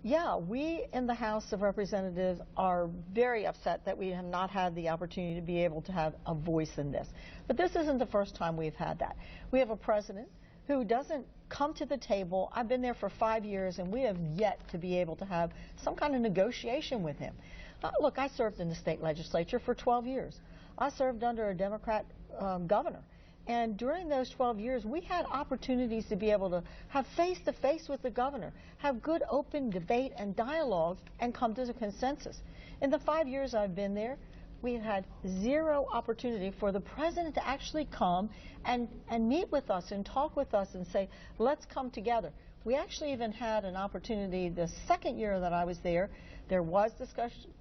Yeah, we in the House of Representatives are very upset that we have not had the opportunity to be able to have a voice in this. But this isn't the first time we've had that. We have a president who doesn't come to the table. I've been there for 5 years, and we have yet to be able to have some kind of negotiation with him. Look, I served in the state legislature for 12 years. I served under a Democrat governor. And during those 12 years, we had opportunities to be able to have face-to-face with the governor, have good open debate and dialogue, and come to a consensus. In the 5 years I've been there, we had zero opportunity for the president to actually come and meet with us and talk with us and say, let's come together. We actually even had an opportunity the second year that I was there. There was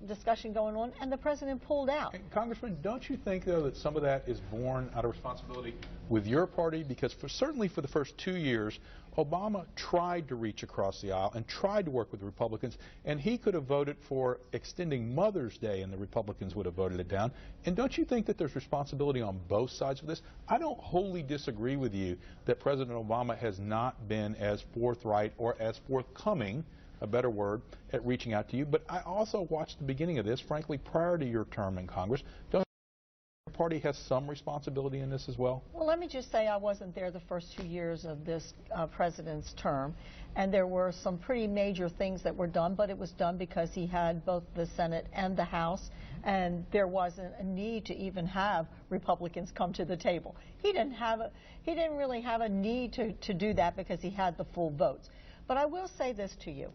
discussion going on, and the president pulled out. And Congressman, don't you think, though, that some of that is born out of responsibility with your party? Because certainly for the first 2 years, Obama tried to reach across the aisle and tried to work with the Republicans, and he could have voted for extending Mother's Day, and the Republicans would have voted it down. And don't you think that there's responsibility on both sides of this? I don't wholly disagree with you that President Obama has not been as forthright or as forthcoming, a better word, at reaching out to you. But I also watched the beginning of this, frankly, prior to your term in Congress. Don't your party has some responsibility in this as well? Well, let me just say I wasn't there the first 2 years of this president's term, and there were some pretty major things that were done, but it was done because he had both the Senate and the House, and there wasn't a need to even have Republicans come to the table. He didn't really have a need to do that because he had the full votes. But I will say this to you.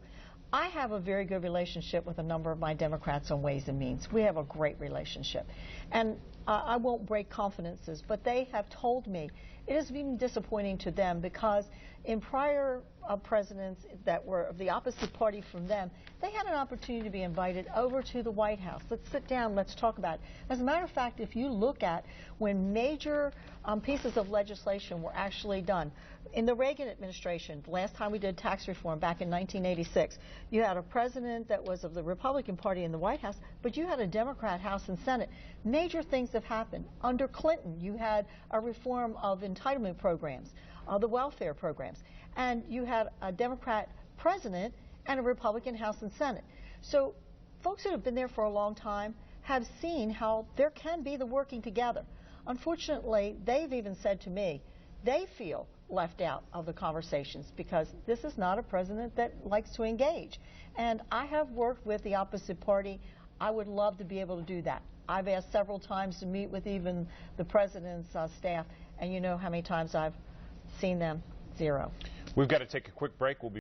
I have a very good relationship with a number of my Democrats on Ways and Means. We have a great relationship. And I won't break confidences, but they have told me it has been disappointing to them because in prior presidents that were of the opposite party from them, they had an opportunity to be invited over to the White House. Let's sit down, let's talk about it. As a matter of fact, if you look at when major pieces of legislation were actually done, in the Reagan administration, the last time we did tax reform back in 1986, you had a president that was of the Republican Party in the White House, but you had a Democrat House and Senate. Major things have happened. Under Clinton, you had a reform of entitlement programs, the welfare programs, and you had a Democrat president and a Republican House and Senate. So folks that have been there for a long time have seen how there can be the working together. Unfortunately, they've even said to me, they feel left out of the conversations because this is not a president that likes to engage. And I have worked with the opposite party. I would love to be able to do that. I've asked several times to meet with even the president's staff, and you know how many times I've seen them? Zero. We've got to take a quick break. We'll be